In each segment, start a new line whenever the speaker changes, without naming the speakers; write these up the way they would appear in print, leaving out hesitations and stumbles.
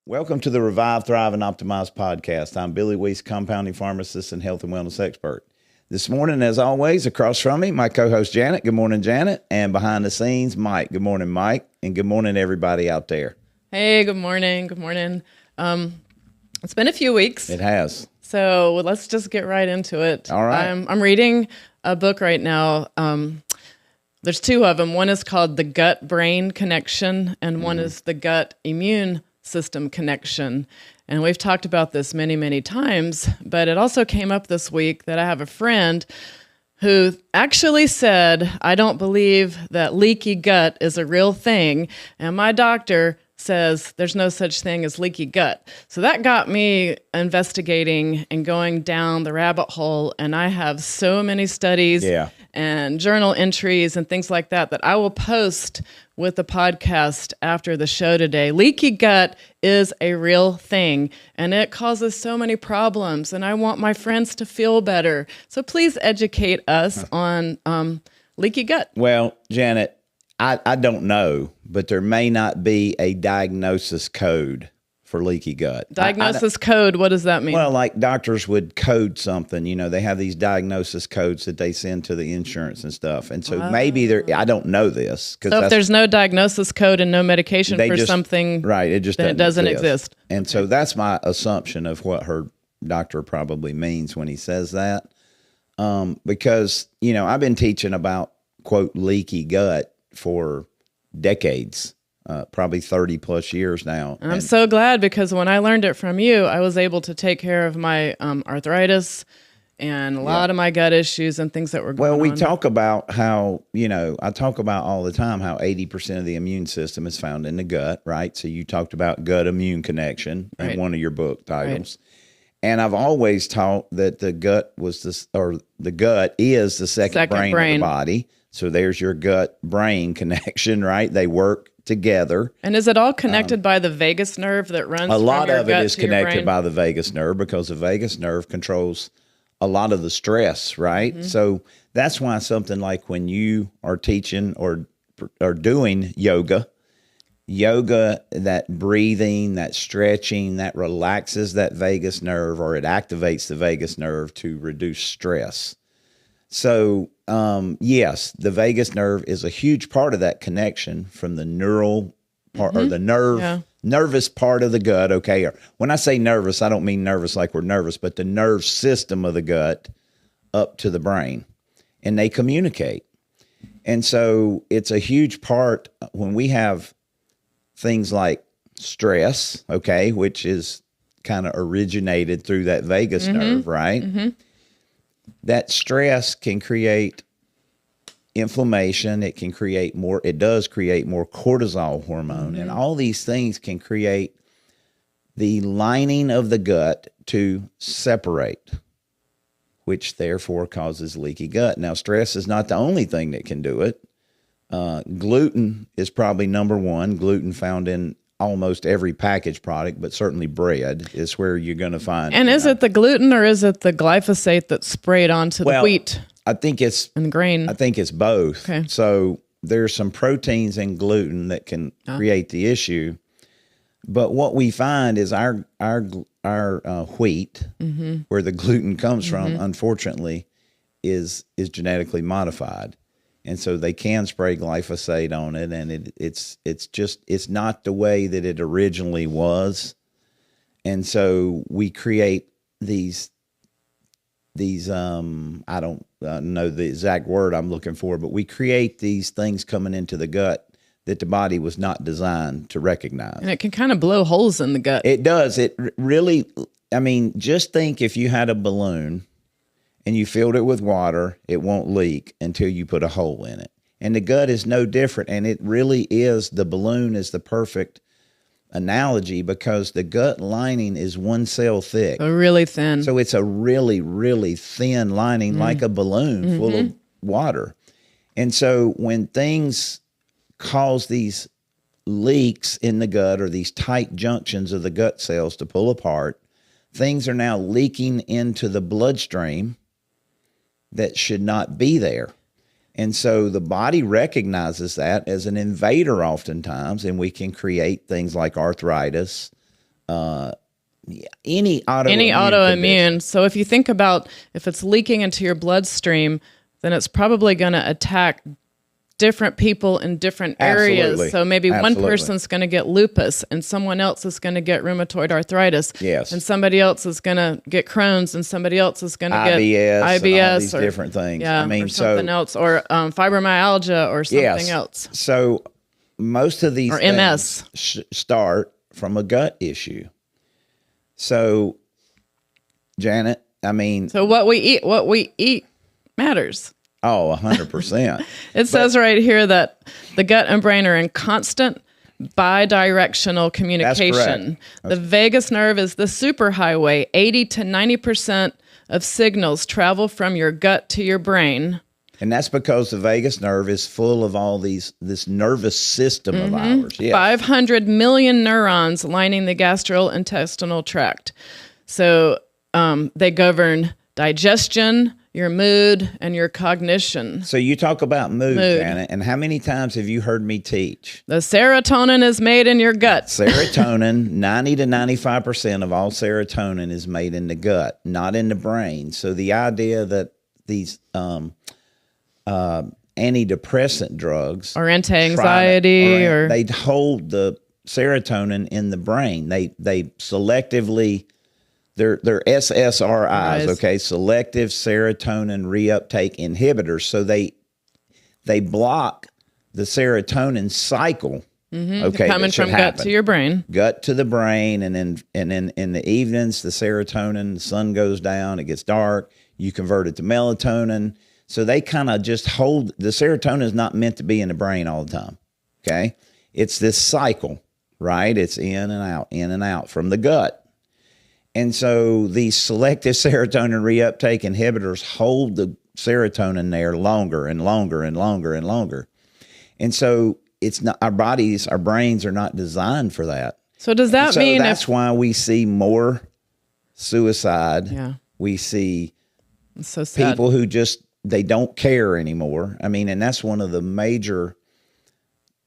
Welcome to the Revive, Thrive, and Optimize podcast. I'm Billy Weiss, compounding pharmacist and health and wellness expert. This morning, as always, across from me, my co-host Janet. Good morning, Janet. And behind the scenes, Mike. Good morning, Mike. And good morning, everybody out there.
Hey, good morning. Good morning. It's been a few weeks.
It has.
So let's just get right into it.
All right.
I'm reading a book right now. There's two of them. One is called The Gut-Brain Connection, and one is The Gut-Immune System Connection. And we've talked about this many, many times, but it also came up this week that I have a friend who actually said, I don't believe that leaky gut is a real thing. And my doctor says there's no such thing as leaky gut. So that got me investigating and going down the rabbit hole. And I have so many studies and journal entries and things like that I will post with the podcast after the show today. Leaky gut is a real thing, and it causes so many problems, and I want my friends to feel better. So please educate us on leaky gut.
Well, Janet, I don't know, but there may not be a diagnosis code for leaky gut.
Diagnosis code, what does that mean?
Well, like doctors would code something, they have these diagnosis codes that they send to the insurance and stuff. And so maybe I don't know this.
So if there's no diagnosis code and no medication for something,
right, it just
doesn't exist.
And so that's my assumption of what her doctor probably means when he says that. Because, I've been teaching about, quote, leaky gut for decades. Probably 30 plus years now.
I'm so glad, because when I learned it from you, I was able to take care of my arthritis and a lot of my gut issues and things that were going on.
Well, we talk about how, I talk about all the time how 80% of the immune system is found in the gut, right? So you talked about gut immune connection in one of your book titles. Right. And I've always taught that the gut the gut is the second brain of the body. So there's your gut brain connection, right? They work together.
And is it all connected by the vagus nerve that runs?
A lot of it is connected by the vagus nerve, because the vagus nerve controls a lot of the stress, right? Mm-hmm. So that's why something like when you are teaching or doing yoga, that breathing, that stretching, that relaxes that vagus nerve, or it activates the vagus nerve to reduce stress. So, yes, the vagus nerve is a huge part of that connection from the neural part or the nervous part of the gut. Okay. When I say nervous, I don't mean nervous like we're nervous, but the nerve system of the gut up to the brain, and they communicate. And so it's a huge part when we have things like stress, okay, which is kind of originated through that vagus nerve, right? Mm-hmm. That stress can create inflammation. It does create more cortisol hormone. And all these things can create the lining of the gut to separate, which therefore causes leaky gut. Now, stress is not the only thing that can do it. Gluten is probably number one. Gluten found in almost every packaged product, but certainly bread is where you're going to find.
And is it the gluten, or is it the glyphosate that's sprayed onto the wheat?
I think it's
and the grain.
I think it's both. Okay. So there's some proteins in gluten that can create the issue, but what we find is our wheat, where the gluten comes from, unfortunately, is genetically modified. And so they can spray glyphosate on it, and it's not the way that it originally was. And so we create these I don't know the exact word I'm looking for, but we create these things coming into the gut that the body was not designed to recognize.
And it can kind of blow holes in the gut.
It does. It really, just think if you had a balloon and you filled it with water, it won't leak until you put a hole in it. And the gut is no different. And it really is, the balloon is the perfect analogy, because the gut lining is one cell thick.
Really thin.
So it's a really, really thin lining, like a balloon full of water. And so when things cause these leaks in the gut, or these tight junctions of the gut cells to pull apart, things are now leaking into the bloodstream that should not be there. And so the body recognizes that as an invader oftentimes, and we can create things like arthritis, any
autoimmune. So if you think about if it's leaking into your bloodstream, then it's probably going to attack different people in different areas.
Absolutely.
So maybe
Absolutely.
one person's going to get lupus and someone else is going to get rheumatoid arthritis.
Yes.
And somebody else is going to get Crohn's and somebody else is going to get
IBS and all these
or
different things.
Yeah,
I mean,
or something else, or fibromyalgia or something else.
So most of these
Or
things
MS.
Start from a gut issue. So, Janet, I mean,
So what we eat matters.
100%.
It says right here that the gut and brain are in constant bidirectional communication. The vagus nerve is the superhighway. 80 to 90% of signals travel from your gut to your brain.
And that's because the vagus nerve is full of all this nervous system of ours. Yes.
500 million neurons lining the gastrointestinal tract. So they govern digestion, your mood, and your cognition.
So you talk about mood, Janet, and how many times have you heard me teach?
The serotonin is made in your gut.
Serotonin, 90 to 95% of all serotonin is made in the gut, not in the brain. So the idea that these antidepressant drugs
Or anti-anxiety,
they hold the serotonin in the brain. They selectively, they're SSRIs, okay, selective serotonin reuptake inhibitors. So they block the serotonin cycle. Okay,
coming from gut to your brain.
Gut to the brain, and then in the evenings, the serotonin, the sun goes down, it gets dark, you convert it to melatonin. So they kind of just hold, the serotonin is not meant to be in the brain all the time, okay? It's this cycle, right? It's in and out from the gut. And so these selective serotonin reuptake inhibitors hold the serotonin there longer and longer and longer and longer. And so it's not, our brains are not designed for that.
So does that mean
that's why we see more suicide?
Yeah.
We see
It's so sad.
people who just, they don't care anymore. I mean, and that's one of the major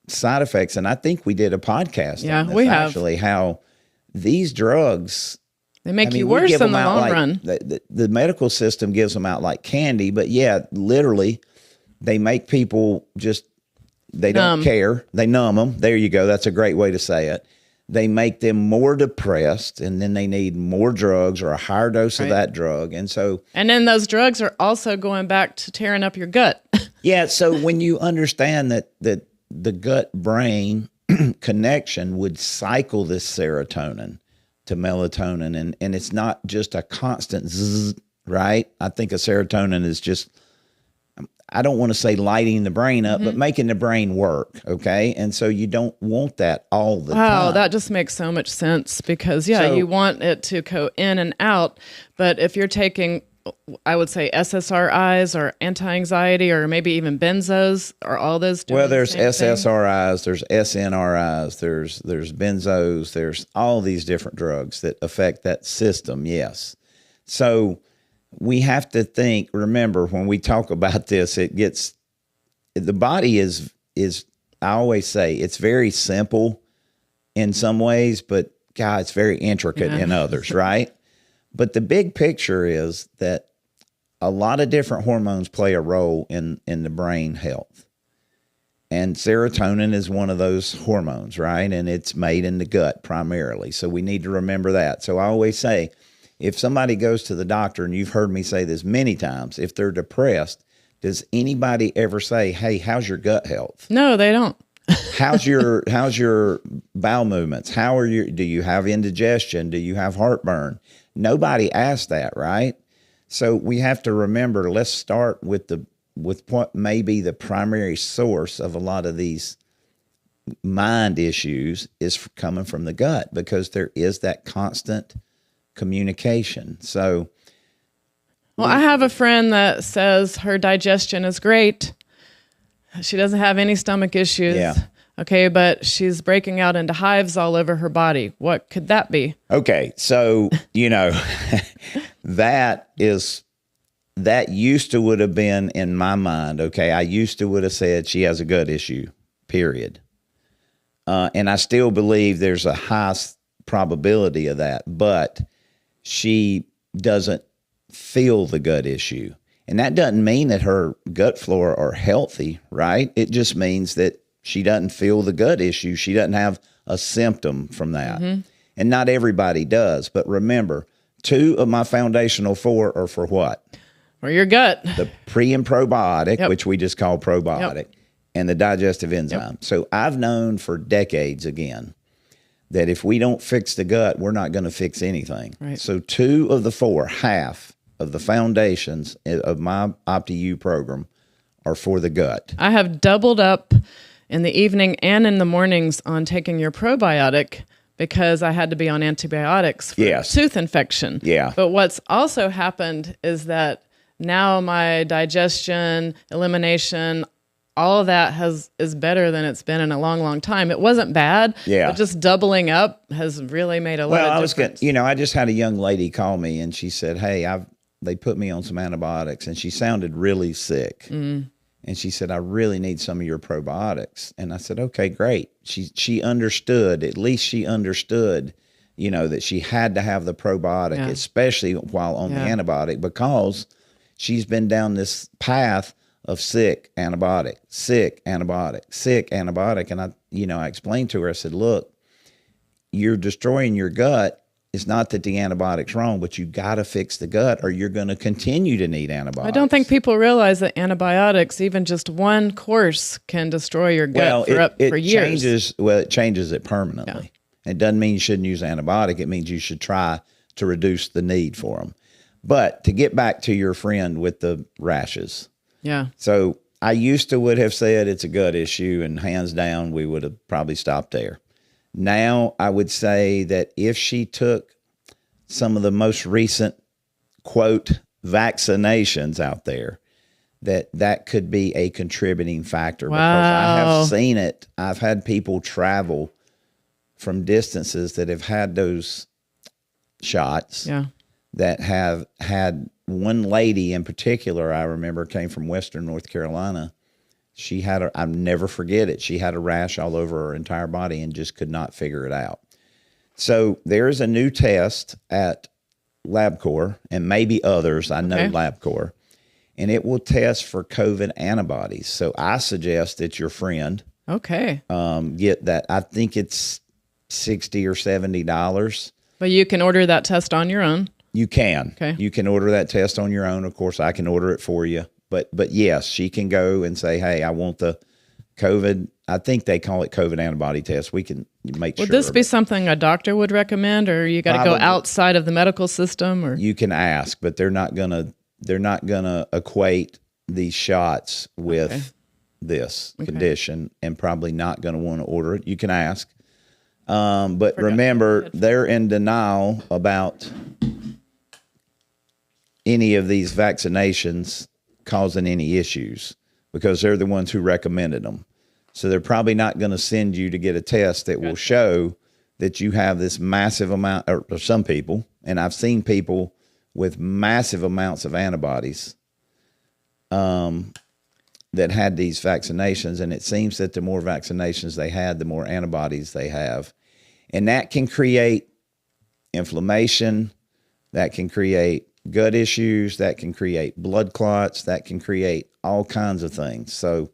side effects. And I think we did a podcast on this,
we have.
actually, how these drugs,
They make you worse in the long run.
The medical system gives them out like candy, but yeah, literally, they make people just, they don't care. They numb them. There you go. That's a great way to say it. They make them more depressed, and then they need more drugs or a higher dose of that drug. And
then those drugs are also going back to tearing up your gut.
Yeah. So when you understand that the gut-brain connection would cycle this serotonin to melatonin, and it's not just a constant zzz, right? I think a serotonin is just, I don't want to say lighting the brain up, but making the brain work, okay? And so you don't want that all the time.
Wow, that just makes so much sense because, you want it to go in and out. But if you're taking, I would say, SSRIs or anti-anxiety or maybe even benzos, or all those doing
there's
the same
SSRIs, there's SNRIs, there's benzos, there's all these different drugs that affect that system, yes. So we have to think, remember, when we talk about this, the body is, I always say, it's very simple in some ways, but God, it's very intricate in others, right? But the big picture is that a lot of different hormones play a role in the brain health. And serotonin is one of those hormones, right? And it's made in the gut primarily. So we need to remember that. So I always say, if somebody goes to the doctor, and you've heard me say this many times, if they're depressed, does anybody ever say, hey, how's your gut health?
No, they don't.
How's your bowel movements? Do you have indigestion? Do you have heartburn? Nobody asks that, right? So we have to remember, let's start with what may be the primary source of a lot of these mind issues is coming from the gut, because there is that constant communication. So,
well, I have a friend that says her digestion is great. She doesn't have any stomach issues.
Yeah.
Okay, but she's breaking out into hives all over her body. What could that be?
Okay, so, that used to would have been in my mind, okay? I used to would have said she has a gut issue, period. And I still believe there's a high probability of that, but she doesn't feel the gut issue. And that doesn't mean that her gut flora are healthy, right? It just means that she doesn't feel the gut issue. She doesn't have a symptom from that. And not everybody does. But remember, 2 of my foundational 4 are for what?
For your gut.
The pre and probiotic, which we just call probiotic, and the digestive enzyme. So I've known for decades, again, that if we don't fix the gut, we're not going to fix anything.
Right.
So 2 of the 4, half of the foundations of my OptiU program are for the gut.
I have doubled up in the evening and in the mornings on taking your probiotic because I had to be on antibiotics for tooth infection.
Yeah.
But what's also happened is that now my digestion, elimination, all of that is better than it's been in a long, long time. It wasn't bad, but just doubling up has really made a lot of difference.
I just had a young lady call me and she said, hey, they put me on some antibiotics, and she sounded really sick. And she said, I really need some of your probiotics. And I said, okay, great. She understood, at least she understood, that she had to have the probiotic, especially while on the antibiotic, because she's been down this path of sick antibiotic, sick antibiotic, sick antibiotic. And I explained to her, I said, look, you're destroying your gut. It's not that the antibiotic's wrong, but you got to fix the gut or you're going to continue to need antibiotics.
I don't think people realize that antibiotics, even just one course, can destroy your gut for years.
It changes it permanently. It doesn't mean you shouldn't use antibiotic. It means you should try to reduce the need for them. But to get back to your friend with the rashes.
Yeah.
So I would have said it's a gut issue, and hands down, we would have probably stopped there. Now, I would say that if she took some of the most recent, quote, vaccinations out there, that could be a contributing factor.
Wow.
Because I have seen it. I've had people travel from distances that have had those shots that have had, one lady in particular, I remember, came from Western North Carolina. She had I'll never forget it. She had a rash all over her entire body and just could not figure it out. So there is a new test at LabCorp, and maybe others. I know LabCorp, and it will test for COVID antibodies. So I suggest that your friend get that. I think it's $60 or $70.
But you can order that test on your own.
You can.
Okay.
You can order that test on your own. Of course, I can order it for you. But yes, she can go and say, hey, I want the COVID. I think they call it COVID antibody test. We can make sure.
Would this be something a doctor would recommend, or you got to go outside of the medical system? Or
you can ask, but they're not gonna equate these shots with this condition, and probably not going to want to order it. You can ask. But remember, they're in denial about any of these vaccinations causing any issues because they're the ones who recommended them. So they're probably not going to send you to get a test that will show that you have this massive amount, or some people, and I've seen people with massive amounts of antibodies that had these vaccinations, and it seems that the more vaccinations they had, the more antibodies they have. And that can create inflammation, that can create gut issues, that can create blood clots, that can create all kinds of things. So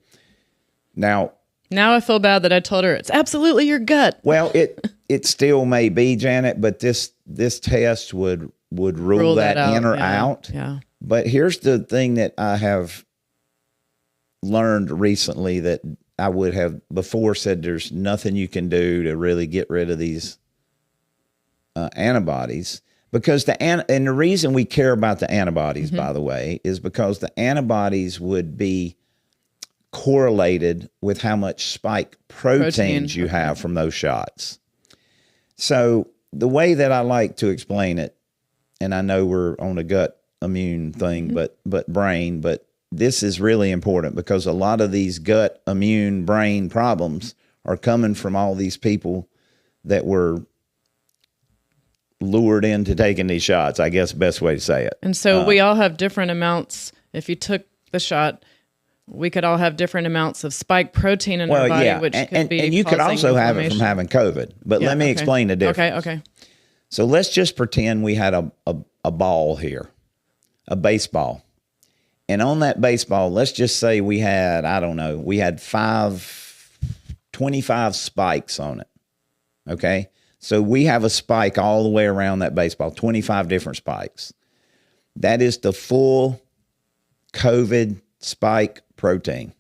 now I feel bad that I told her it's absolutely your gut. Well, it still may be, Janet, but this test would rule that in or out.
Yeah.
But here's the thing that I have learned recently that I would have before said there's nothing you can do to really get rid of these antibodies. Because and the reason we care about the antibodies, by the way, is because the antibodies would be correlated with how much spike proteins you have from those shots. So the way that I like to explain it, and I know we're on a gut immune thing, but brain, but this is really important because a lot of these gut immune brain problems are coming from all these people that were lured into taking these shots, I guess best way to say it.
And so we all have different amounts. If you took the shot, we could all have different amounts of spike protein in our body, which could be
and you could also have it from having COVID. But let me explain the difference.
Okay.
So let's just pretend we had a ball here, a baseball. And on that baseball, let's just say we had, we had 25 spikes on it. Okay. So we have a spike all the way around that baseball, 25 different spikes. That is the full COVID spike protein.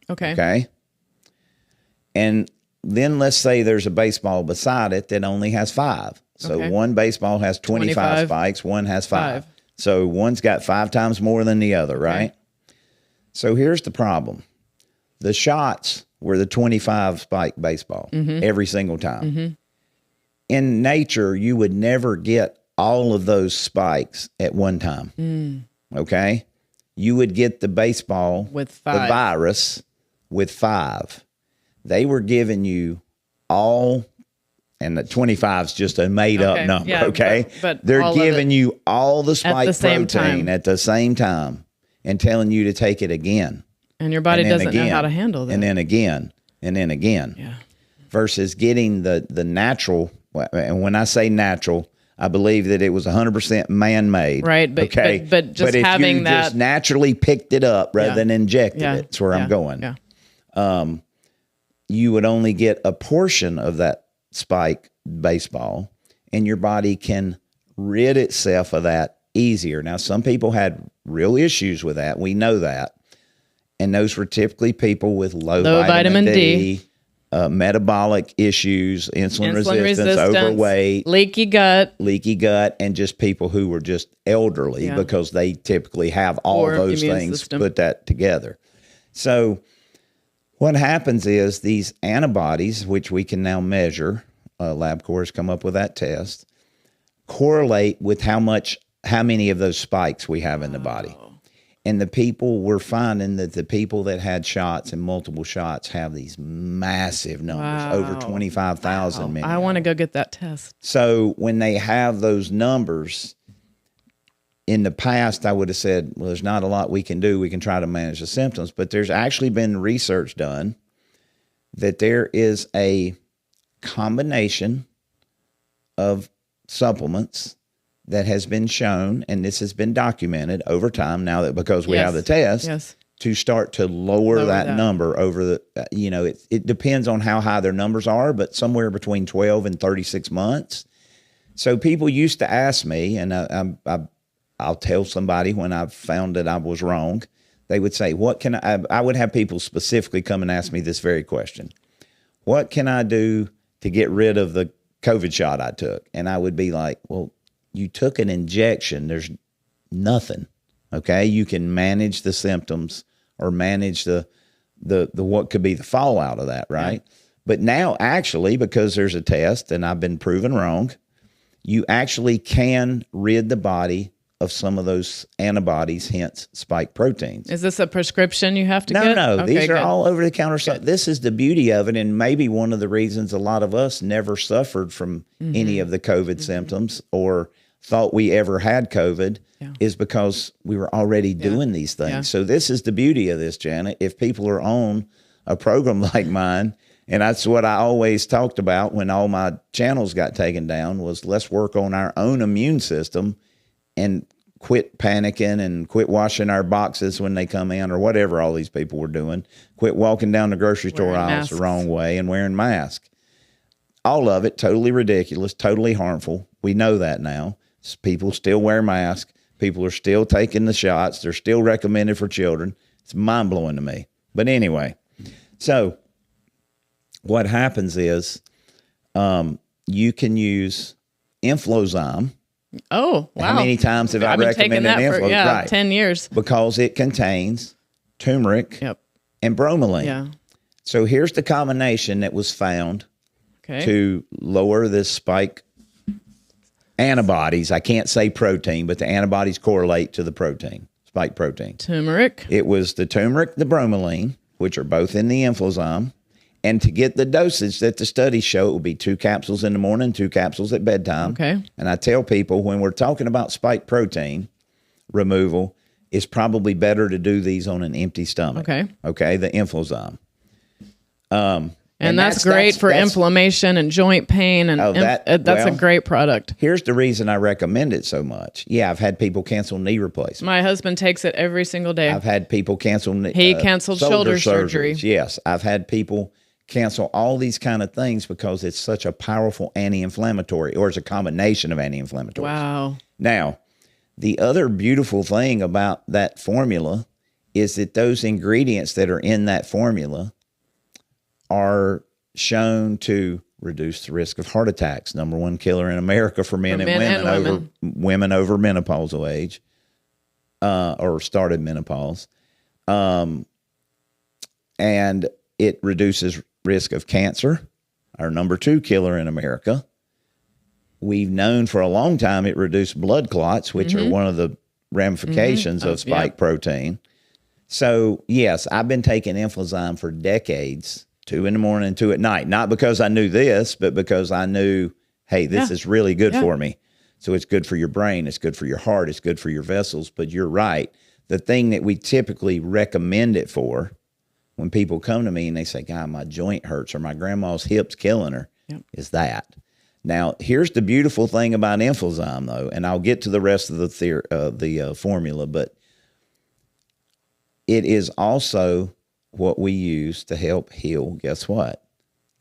Okay.
Okay. And then let's say there's a baseball beside it that only has 5. So one baseball has 25 spikes, one has 5. So one's got 5 times more than the other, right? Okay. So here's the problem. The shots were the 25 spike baseball every single time. Mm-hmm. In nature, you would never get all of those spikes at one time. Okay? You would get the baseball
with 5.
The virus with 5. They were giving you all, and the 25 is just a made-up number, okay?
But
they're giving you all the spike
protein
at the same time and telling you to take it again.
And your body doesn't know how to handle that.
And then again, and then again.
Yeah.
Versus getting the natural, and when I say natural, I believe that it was 100% man-made.
Right, but just
if
having
you
that,
just naturally picked it up rather than injected it, that's where I'm going.
Yeah.
You would only get a portion of that spike baseball, and your body can rid itself of that easier. Now, some people had real issues with that. We know that. And those were typically people with low vitamin D. Metabolic issues, insulin resistance, overweight,
leaky gut,
and just people who were just elderly because they typically have all those things put that together. So what happens is these antibodies, which we can now measure, LabCorp has come up with that test, correlate with how many of those spikes we have in the body. And the people, we're finding that the people that had shots and multiple shots have these massive numbers, over 25,000.
I want to go get that test.
So when they have those numbers, in the past, I would have said, well, there's not a lot we can do. We can try to manage the symptoms. But there's actually been research done that there is a combination of supplements that has been shown, and this has been documented over time now that because we have the test, to start to lower that number over the, it depends on how high their numbers are, but somewhere between 12 and 36 months. So people used to ask me, and I'll tell somebody when I found that I was wrong, they would say, what can I would have people specifically come and ask me this very question. What can I do to get rid of the COVID shot I took? And I would be like, well, you took an injection, there's nothing, okay? You can manage the symptoms or manage the what could be the fallout of that, right? Yeah. But now actually, because there's a test and I've been proven wrong, you actually can rid the body of some of those antibodies, hence spike proteins.
Is this a prescription you have to get?
No. Okay, these are all over-the-counter stuff. This is the beauty of it, and maybe one of the reasons a lot of us never suffered from any of the COVID symptoms or thought we ever had COVID is because we were already doing these things. Yeah. So this is the beauty of this, Janet. If people are on a program like mine, and that's what I always talked about when all my channels got taken down, was let's work on our own immune system and quit panicking and quit washing our boxes when they come in or whatever all these people were doing. Quit walking down the grocery store aisles the wrong way and wearing masks. All of it totally ridiculous, totally harmful. We know that now. People still wear masks. People are still taking the shots. They're still recommended for children. It's mind-blowing to me. But anyway, so what happens is you can use Inflozyme.
Oh, wow.
How many times have I recommended Inflozyme?
For 10 years.
Because it contains turmeric and bromelain.
Yeah.
So here's the combination that was found to lower this spike antibodies. I can't say protein, but the antibodies correlate to the protein, spike protein.
Turmeric.
It was the turmeric, the bromelain, which are both in the Inflozyme. And to get the dosage that the studies show, it will be 2 capsules in the morning, 2 capsules at bedtime.
Okay.
And I tell people when we're talking about spike protein removal, it's probably better to do these on an empty stomach. Okay, the Inflozyme.
And that's great for inflammation and joint pain, and that's a great product.
Here's the reason I recommend it so much. Yeah, I've had people cancel knee replacements.
My husband takes it every single day.
I've had people cancel
He canceled shoulder surgery.
Yes, I've had people cancel all these kind of things because it's such a powerful anti-inflammatory, or it's a combination of anti-inflammatories.
Wow.
Now, the other beautiful thing about that formula is that those ingredients that are in that formula are shown to reduce the risk of heart attacks. Number one killer in America for men and women over menopausal age, or started menopause. And it reduces risk of cancer, our number two killer in America. We've known for a long time it reduced blood clots, which are one of the ramifications of spike protein. So, yes, I've been taking Inflozyme for decades, 2 in the morning and 2 at night. Not because I knew this, but because I knew, hey, this is really good for me. So it's good for your brain. It's good for your heart. It's good for your vessels. But you're right. The thing that we typically recommend it for when people come to me and they say, God, my joint hurts or my grandma's hip's killing her, is that. Now, here's the beautiful thing about Inflozyme, though, and I'll get to the rest of the formula, but it is also what we use to help heal, guess what?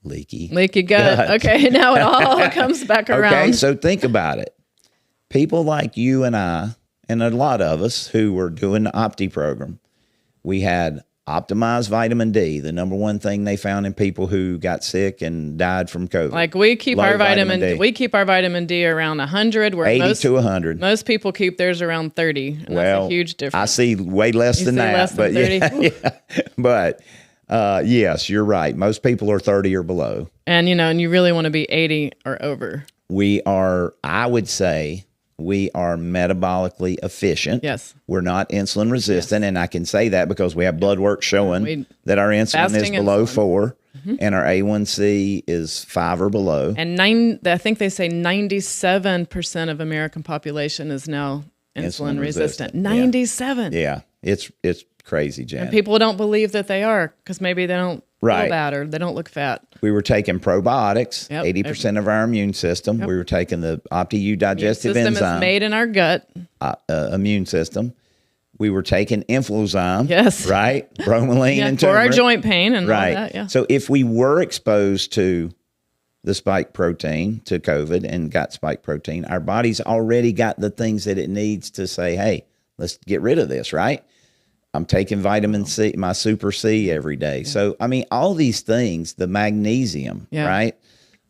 Leaky
gut. Okay, now it all comes back around.
Okay, so think about it. People like you and I, and a lot of us who were doing the Opti program, we had optimized vitamin D, the number one thing they found in people who got sick and died from COVID.
Like we keep our vitamin D around 100, where
80 to 100.
Most people keep theirs around 30. And that's a huge difference.
I see way less than that.
Less than 30?
But yes, you're right. Most people are 30 or below.
And you really want to be 80 or over.
We are, I would say, we are metabolically efficient.
Yes.
We're not insulin resistant. And I can say that because we have blood work showing that our insulin is below 4 and our A1C is 5 or below.
And I think they say 97% of American population is now insulin resistant. 97.
Yeah. It's crazy, Jan.
And people don't believe that they are because maybe they don't feel bad or they don't look fat.
We were taking probiotics, 80% of our immune system. We were taking the OptiU digestive enzyme.
Is made in our gut.
Immune system. We were taking Inflozyme.
Yes.
Right? Bromelain and turmeric.
For our joint pain and all that. Yeah.
So if we were exposed to the spike protein, to COVID, and got spike protein, our body's already got the things that it needs to say, hey, let's get rid of this, right? I'm taking vitamin C, my Super C every day. Yeah. So, I mean, all these things, the magnesium, right,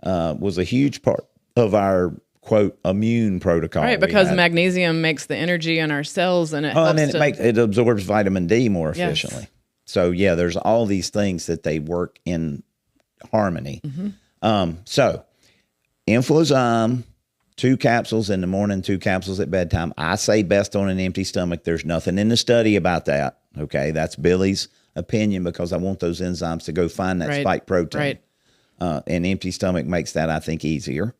was a huge part of our, quote, immune protocol.
Right, because magnesium makes the energy in our cells and it helps
it absorbs vitamin D more efficiently. Yes. So, yeah, there's all these things that they work in harmony. So, Inflozyme, 2 capsules in the morning, 2 capsules at bedtime. I say best on an empty stomach. There's nothing in the study about that. Okay, that's Billy's opinion because I want those enzymes to go find that spike protein.
Right.
An empty stomach makes that, I think, easier.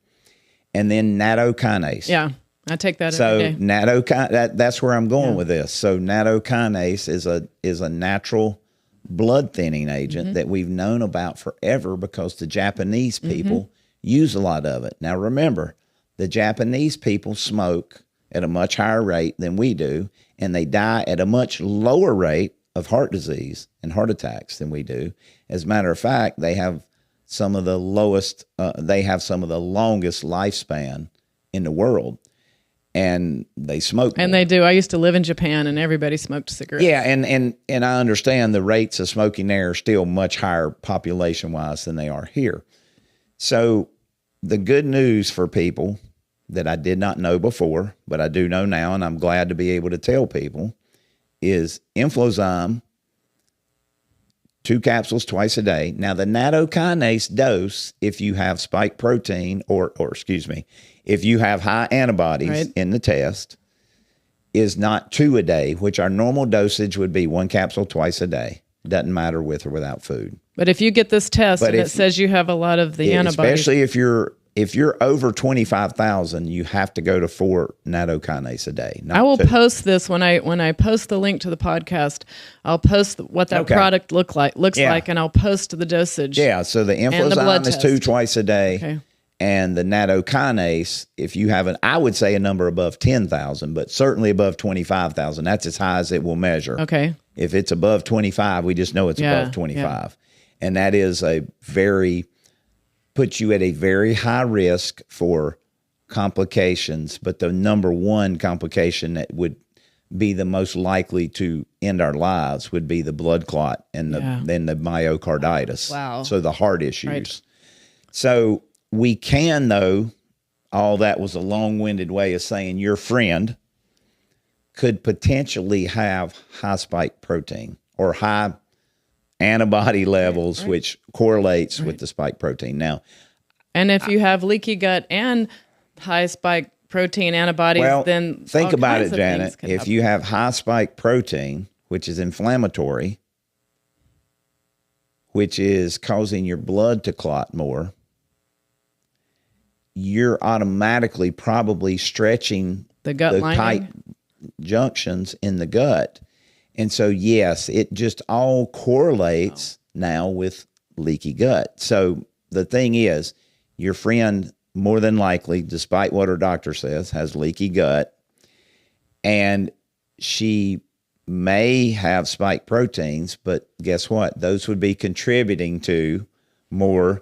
And then nattokinase.
Yeah, I take that every day.
That's where I'm going with this. So nattokinase is a natural blood thinning agent that we've known about forever because the Japanese people use a lot of it. Now remember, the Japanese people smoke at a much higher rate than we do, and they die at a much lower rate of heart disease and heart attacks than we do. As a matter of fact, they have some of the longest lifespan in the world, and they smoke
and
more.
They do. I used to live in Japan, and everybody smoked cigarettes.
Yeah, and I understand the rates of smoking there are still much higher population-wise than they are here. So the good news for people that I did not know before, but I do know now, and I'm glad to be able to tell people, is Inflozyme, 2 capsules twice a day. Now, the nattokinase dose, if you have spike protein, if you have high antibodies in the test, is not 2 a day, which our normal dosage would be 1 capsule twice a day. Doesn't matter with or without food.
But if you get this test and it says you have a lot of the antibodies.
Especially if you're if you're over 25,000, you have to go to 4 nattokinase a day.
I will post this when I post the link to the podcast. I'll post what that product looks like, and I'll post the dosage.
Yeah, so the Inflazyme is 2 twice a day.
Okay.
And the nattokinase, if you have I would say a number above 10,000, but certainly above 25,000, that's as high as it will measure.
Okay.
If it's above 25, we just know it's above 25. Yeah. And that is puts you at a very high risk for complications. But the number one complication that would be the most likely to end our lives would be the blood clot and then the myocarditis.
Wow.
So the heart issues.
Right.
So we can, though, all that was a long-winded way of saying your friend could potentially have high spike protein or high antibody levels, which correlates with the spike protein. Now,
and if you have leaky gut and high spike protein antibodies, then
think about it, Janet. If you have high spike protein, which is inflammatory, which is causing your blood to clot more, you're automatically probably stretching
the gut lining,
tight junctions in the gut. And so, yes, it just all correlates now with leaky gut. So the thing is, your friend more than likely, despite what her doctor says, has leaky gut, and she may have spike proteins, but guess what? Those would be contributing to more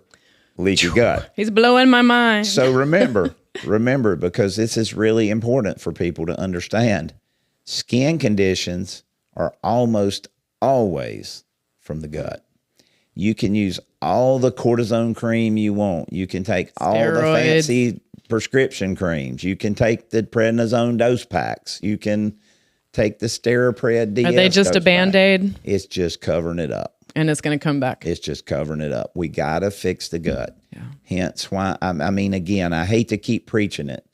leaky gut.
He's blowing my mind.
So remember, because this is really important for people to understand, skin conditions are almost always from the gut. You can use all the cortisone cream you want. You can take all the fancy prescription creams. You can take the prednisone dose packs. You can take the Sterapred DS.
Are they just a Band-Aid?
It's just covering it up.
And it's going to come back.
It's just covering it up. We got to fix the gut.
Yeah.
Hence why, I mean, again, I hate to keep preaching it,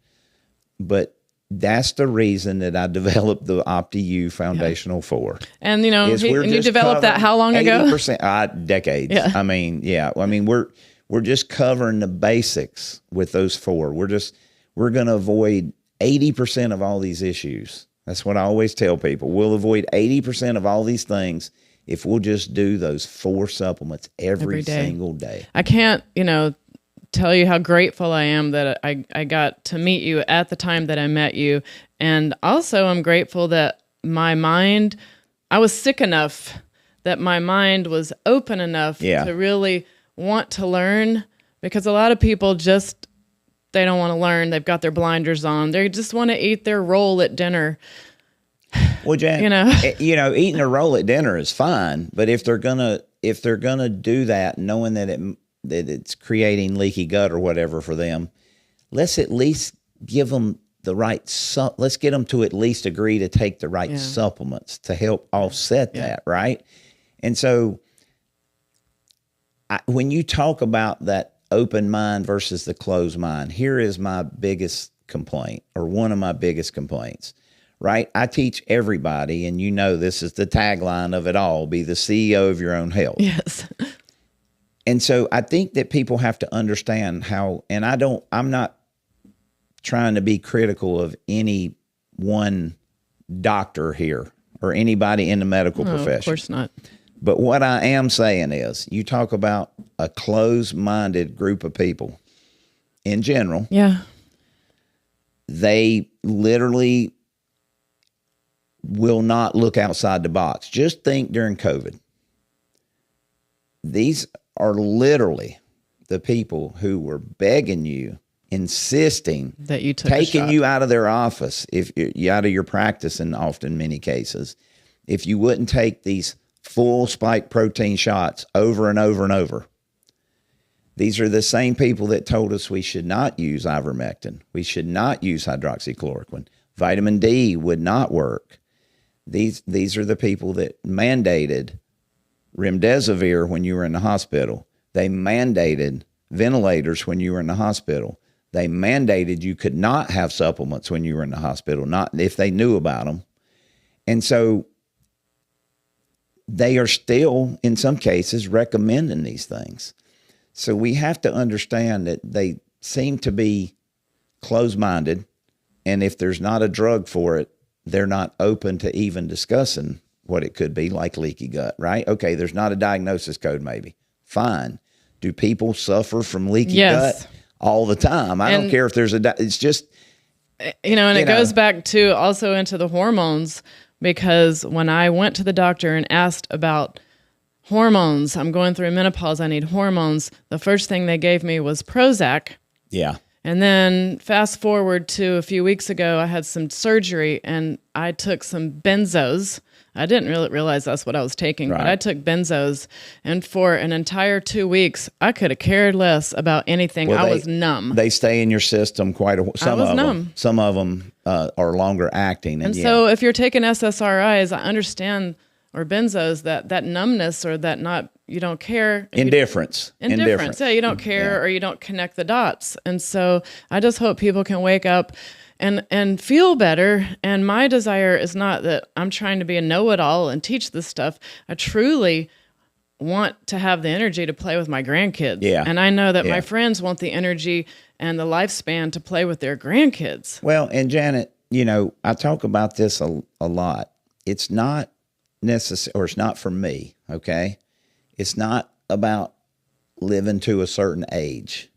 but that's the reason that I developed the OptiU Foundational 4.
And, you know, and you developed that how long ago?
80%, decades.
Yeah.
I mean, we're just covering the basics with those 4. We're going to avoid 80% of all these issues. That's what I always tell people. We'll avoid 80% of all these things if we'll just do those 4 supplements every single day.
I can't, tell you how grateful I am that I got to meet you at the time that I met you. And also I'm grateful that I was sick enough that my mind was open enough to really want to learn, because a lot of people they don't want to learn. They've got their blinders on. They just want to eat their roll at dinner.
Well, Jan, eating a roll at dinner is fine, but if they're gonna do that, knowing that it's creating leaky gut or whatever for them, let's at least give them the right. Let's get them to at least agree to take the right supplements to help offset that, right? And so, when you talk about that open mind versus the closed mind, here is my biggest complaint, or one of my biggest complaints. Right? I teach everybody, and this is the tagline of it all: be the CEO of your own health.
Yes.
And so I think that people have to understand how, and I'm not trying to be critical of any one doctor here or anybody in the medical profession. Of course
not.
But what I am saying is, you talk about a closed-minded group of people in general.
Yeah.
They literally will not look outside the box. Just think during COVID. These are literally the people who were begging you, insisting
that you took
taking you out of their office, if you out of your practice, in often many cases, if you wouldn't take these full spike protein shots over and over and over. These are the same people that told us we should not use ivermectin. We should not use hydroxychloroquine. Vitamin D would not work. These are the people that mandated remdesivir when you were in the hospital. They mandated ventilators when you were in the hospital. They mandated you could not have supplements when you were in the hospital, not if they knew about them. And so they are still, in some cases, recommending these things. So we have to understand that they seem to be closed-minded. And if there's not a drug for it, they're not open to even discussing what it could be, like leaky gut, right? Okay, there's not a diagnosis code maybe. Fine. Do people suffer from leaky gut all the time? I don't care if there's it's just...
And it goes back to also into the hormones, because when I went to the doctor and asked about hormones, I'm going through menopause, I need hormones, the first thing they gave me was Prozac.
Yeah.
And then fast forward to a few weeks ago, I had some surgery and I took some benzos. I didn't really realize that's what I was taking, but I took benzos. And for an entire 2 weeks, I could have cared less about anything. I was numb.
They stay in your system quite a while. Some of them are longer acting.
And so if you're taking SSRIs, I understand, or benzos, that numbness or that you don't care.
Indifference.
Yeah, you don't care or you don't connect the dots. And so I just hope people can wake up and feel better. And my desire is not that I'm trying to be a know-it-all and teach this stuff. I truly want to have the energy to play with my grandkids.
Yeah.
And I know that my friends want the energy and the lifespan to play with their grandkids.
Well, and Janet, I talk about this a lot. It's not necessary, or it's not for me, okay? It's not about living to a certain age.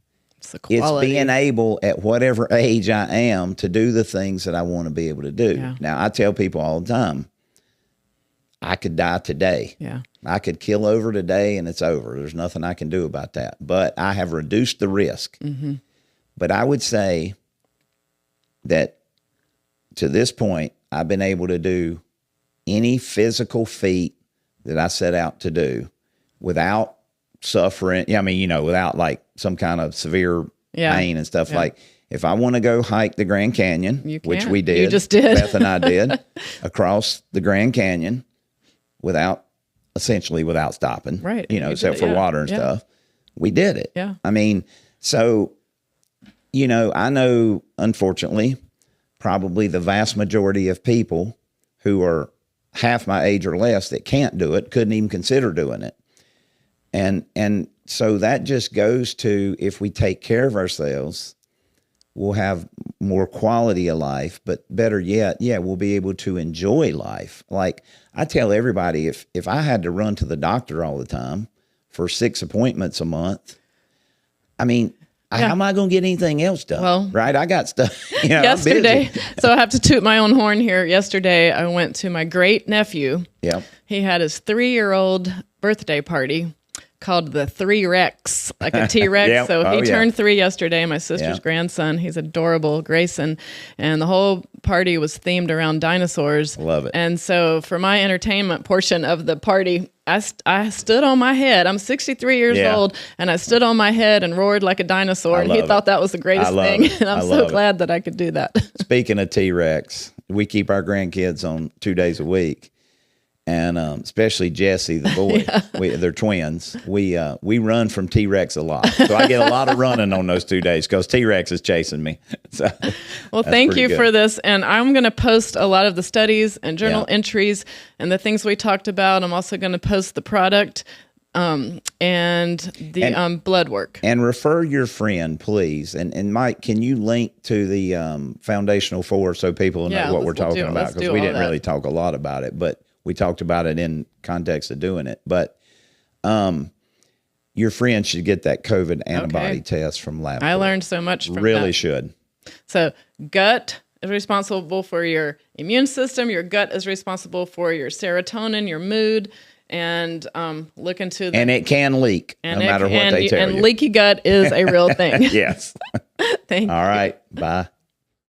It's being able at whatever age I am to do the things that I want to be able to do. Yeah. Now, I tell people all the time, I could die today.
Yeah.
I could kill over today and it's over. There's nothing I can do about that. But I have reduced the risk. Mm-hmm. But I would say that to this point, I've been able to do any physical feat that I set out to do without suffering. Without like some kind of severe pain and stuff. Like if I want to go hike the Grand Canyon, which we did,
you just did.
Beth and I did, across the Grand Canyon essentially without stopping,
right?
Except for water and stuff. We did it.
Yeah.
So, I know, unfortunately, probably the vast majority of people who are half my age or less that can't do it, couldn't even consider doing it. And so that just goes to, if we take care of ourselves, we'll have more quality of life, but better yet, we'll be able to enjoy life. Like I tell everybody, if I had to run to the doctor all the time for 6 appointments a month, how am I going to get anything else done? Well, right? I got stuff.
Yesterday, so I have to toot my own horn here. Yesterday, I went to my great nephew.
Yeah.
He had his 3-year-old birthday party called the 3-Rex, like a T-Rex. So he turned 3 yesterday, my sister's grandson. He's adorable, Grayson. And the whole party was themed around dinosaurs.
Love it.
And so for my entertainment portion of the party, I stood on my head. I'm 63 years old, and I stood on my head and roared like a dinosaur, and he thought that was the greatest thing. And I'm so glad that I could do that.
Speaking of T-Rex, we keep our grandkids on 2 days a week. And especially Jesse, the boy, they're twins. We run from T-Rex a lot, so I get a lot of running on those 2 days because T-Rex is chasing me. So,
well, thank you for this, and I'm going to post a lot of the studies and journal entries and the things we talked about. I'm also going to post the product and the blood work.
And refer your friend, please. And Mike, can you link to the Foundational 4 so people know what we're talking about? Because we didn't really talk a lot about it, but we talked about it in context of doing it. But your friend should get that COVID antibody test from LabCorp.
I learned so much from that.
Really should.
So gut is responsible for your immune system. Your gut is responsible for your serotonin, your mood, and look into
and it can leak no matter what they tell you.
And leaky gut is a real thing.
Yes.
Thank you.
All right. Bye.